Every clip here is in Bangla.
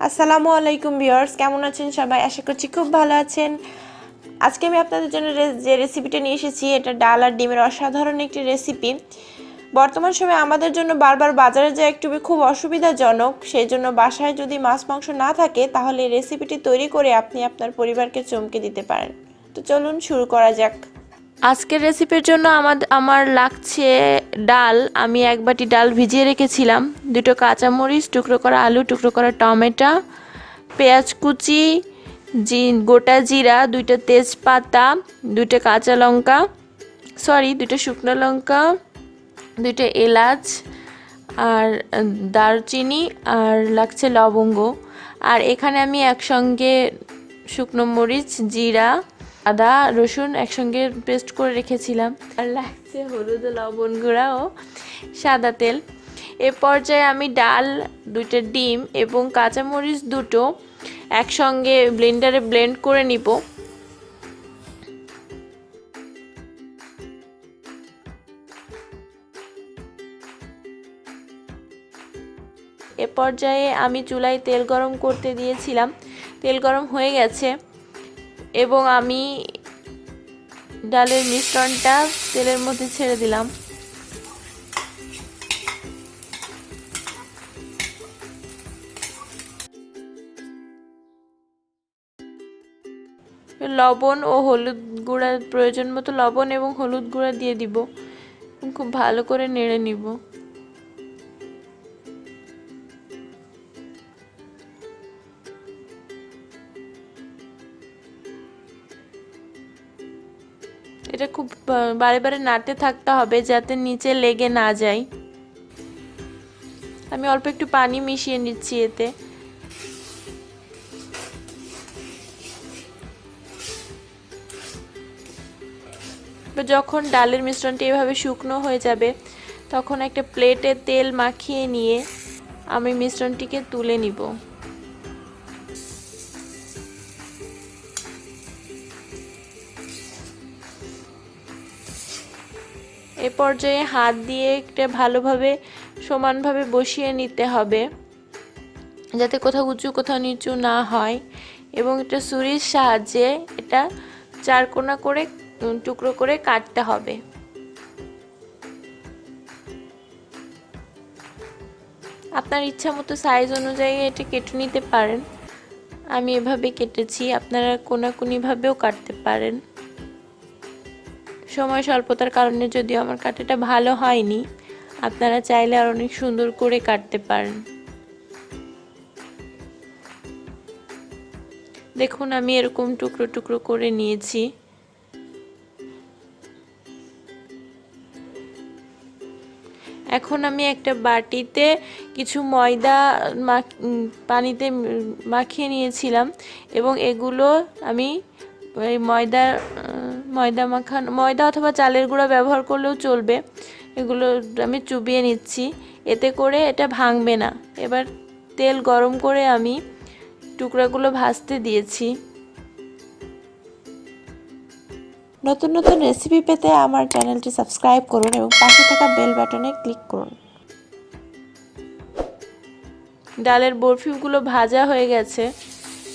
আসসালামু আলাইকুম ভিউয়ার্স, কেমন আছেন সবাই? আশা করছি খুব ভালো আছেন। আজকে আমি আপনাদের জন্য যে রেসিপিটা নিয়ে এসেছি, এটা ডাল আর ডিমের অসাধারণ একটি রেসিপি। বর্তমান সময়ে আমাদের জন্য বারবার বাজারে যাওয়া একটু খুব অসুবিধাজনক। সেই জন্য বাসায় যদি মাছ মাংস না থাকে, তাহলে এই রেসিপিটি তৈরি করে আপনি আপনার পরিবারকে চমকে দিতে পারেন। তো চলুন শুরু করা যাক। আজকের রেসিপির জন্য আমার লাগছে ডাল। আমি এক বাটি ডাল ভিজিয়ে রেখেছিলাম, দুটো কাঁচামরিচ, টুকরো করা আলু, টুকরো করা টমেটো, পেঁয়াজ কুচি, গোটা জিরা, দুইটা তেজপাতা, দুইটা কাঁচা লঙ্কা, দুইটা শুকনো লঙ্কা, দুইটা এলাচ আর দারচিনি, আর লাগছে লবঙ্গ। আর এখানে আমি একসঙ্গে শুকনো মরিচ, জিরা, আদা, রসুন একসঙ্গে পেস্ট করে রেখেছিলাম। আর লাগছে হলুদ, লবণ গুঁড়া ও সাদা তেল। এ পর্যায়ে আমি ডাল, দুইটা ডিম এবং কাঁচামরিচ দুটো একসঙ্গে ব্লেন্ডারে ব্লেন্ড করে নিব। এ পর্যায়ে আমি চুলায় তেল গরম করতে দিয়েছিলাম। তেল গরম হয়ে গেছে এবং আমি ডালের মিশ্রণটা তেলের মধ্যে ছেড়ে দিলাম। লবণ ও হলুদ গুঁড়া, প্রয়োজন মতো লবণ এবং হলুদ গুঁড়া দিয়ে দিব। খুব ভালো করে নেড়ে নিব। এটা খুব বারে বারে নাড়তে থাকতে হবে যাতে নিচে লেগে না যায়। আমি অল্প একটু পানি মিশিয়ে নিচ্ছি এতে। যখন ডালের মিশ্রণটি এভাবে শুকনো হয়ে যাবে, তখন একটা প্লেটে তেল মাখিয়ে নিয়ে আমি মিশ্রণটিকে তুলে নিব। এ পর্যায়ে হাত দিয়ে একটা ভালোভাবে সমানভাবে বসিয়ে নিতে হবে, যাতে কোথাও উঁচু কোথাও নিচু না হয়। এবং এটা ছুরির সাহায্যে এটা চারকোনা করে টুকরো করে কাটতে হবে। আপনার ইচ্ছা মতো সাইজ অনুযায়ী এটা কেটে নিতে পারেন। আমি এভাবে কেটেছি, আপনারা কোনাকুনিভাবেও কাটতে পারেন। সময় স্বল্পতার কারণে যদিও আমার কাটাটা ভালো হয়নি, আপনারা চাইলে আর অনেক সুন্দর করে কাটতে পারেন। দেখুন, আমি এরকম টুকরো টুকরো করে নিয়েছি। এখন আমি একটা বাটিতে কিছু ময়দা পানিতে মাখিয়ে নিয়েছিলাম এবং এগুলো আমি ময়দা অথবা চালের গুঁড়া ব্যবহার করলেও চলবে। এগুলো আমি চুবিয়ে নিচ্ছি, এতে করে এটা ভাঙবে না। এবার তেল গরম করে আমি টুকরাগুলো ভাজতে দিয়েছি। নতুন নতুন রেসিপি পেতে আমার চ্যানেলটি সাবস্ক্রাইব করুন এবং পাশে থাকা বেল বাটনে ক্লিক করুন। ডালের বরফিগুলো ভাজা হয়ে গেছে,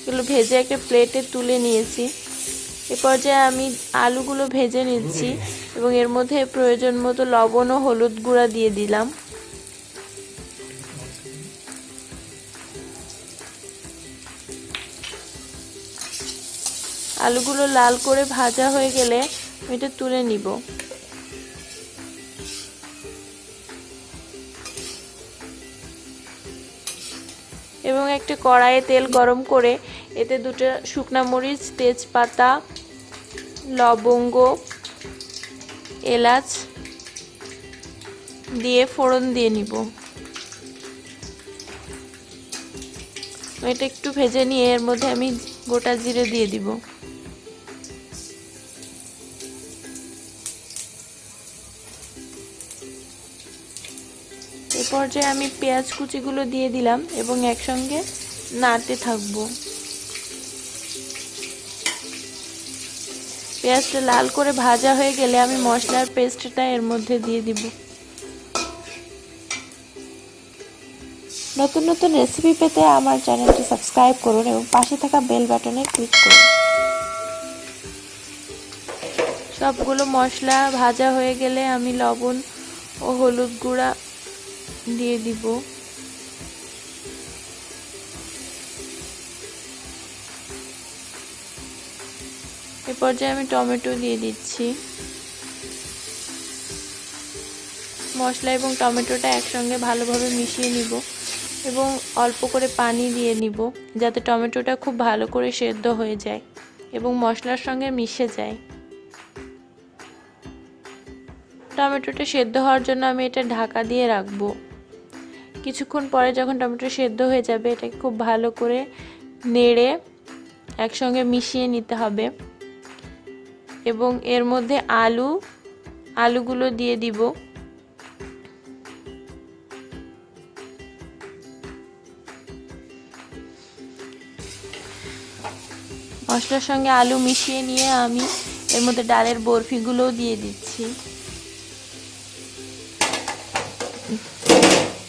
এগুলো ভেজে একটা প্লেটে তুলে নিয়েছি। এ পর্যায়ে আমি আলুগুলো ভেজে নিচ্ছি এবং এর মধ্যে প্রয়োজন মতো লবণ ও হলুদ গুঁড়া দিয়ে দিলাম। আলুগুলো লাল করে ভাজা হয়ে গেলে এটা তুলে নিব। এবং একটা কড়াইয়ে তেল গরম করে এতে দুটো শুকনা মরিচ, তেজপাতা, লবঙ্গ, এলাচ দিয়ে ফোড়ন দিয়ে নিব। এটা একটু ভেজে নিয়ে এর মধ্যে আমি গোটা জিরে দিয়ে দিব। এই পর্যায়ে আমি পেঁয়াজ কুচিগুলো দিয়ে দিলাম এবং একসঙ্গে নাড়তে থাকবো। পেঁয়াজটা লাল করে ভাজা হয়ে গেলে আমি মশলার পেস্টটা এর মধ্যে দিয়ে দিব। নতুন নতুন রেসিপি পেতে আমার চ্যানেলটি সাবস্ক্রাইব করুন এবং পাশে থাকা বেল বাটনে ক্লিক করুন। সবগুলো মশলা ভাজা হয়ে গেলে আমি লবণ ও হলুদ গুঁড়া দিয়ে দিব। এ পর্যায়ে আমি টমেটো দিয়ে দিচ্ছি। মশলা এবং টমেটোটা একসঙ্গে ভালোভাবে মিশিয়ে নিব এবং অল্প করে পানি দিয়ে নিব যাতে টমেটোটা খুব ভালো করে সেদ্ধ হয়ে যায় এবং মশলার সঙ্গে মিশে যায়। টমেটোটা সেদ্ধ হওয়ার জন্য আমি এটা ঢাকা দিয়ে রাখবো। কিছুক্ষণ পরে যখন টমেটো সেদ্ধ হয়ে যাবে এটাকে খুব ভালো করে নেড়ে একসঙ্গে মিশিয়ে নিতে হবে এবং এর মধ্যে আলুগুলো দিয়ে দিব। মশলার সঙ্গে আলু মিশিয়ে নিয়ে আমি এর মধ্যে ডালের বরফিগুলোও দিয়ে দিচ্ছি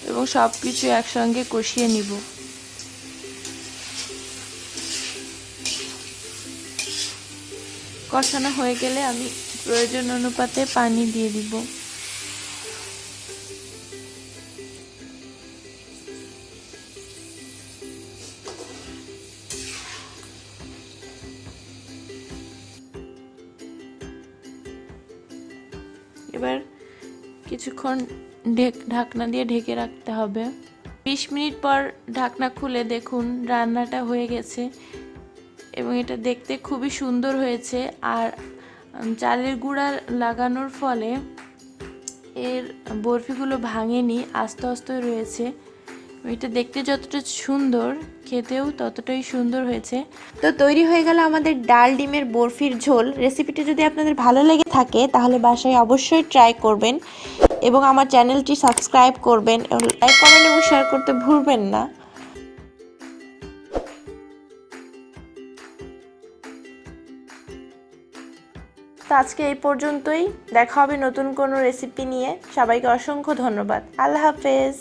এবং সব কিছু একসঙ্গে কষিয়ে নিব। কষানো হয়ে গেলে আমি প্রয়োজন অনুপাতে পানি দিয়ে দিব। এবার কিছুক্ষণ ঢাকনা দিয়ে ঢেকে রাখতে হবে। 20 মিনিট পর ঢাকনা খুলে দেখুন রান্নাটা হয়ে গেছে এবং এটা দেখতে খুবই সুন্দর হয়েছে। আর চালের গুঁড়া লাগানোর ফলে এর বরফিগুলো ভাঙেনি, আস্তে আস্তে রয়েছে। এটা দেখতে যতটা সুন্দর খেতেও ততটাই সুন্দর হয়েছে। তো তৈরি হয়ে গেল আমাদের ডাল ডিমের বরফির ঝোল। রেসিপিটি যদি আপনাদের ভালো লেগে থাকে তাহলে বাসায় অবশ্যই ট্রাই করবেন এবং আমার চ্যানেলটি সাবস্ক্রাইব করবেন, লাইক কমেন্ট এবং শেয়ার করতে ভুলবেন না। তো আজকে এই পর্যন্তই, দেখা হবে নতুন কোনো রেসিপি নিয়ে। সবাইকে অসংখ্য ধন্যবাদ। আল্লাহ হাফেজ।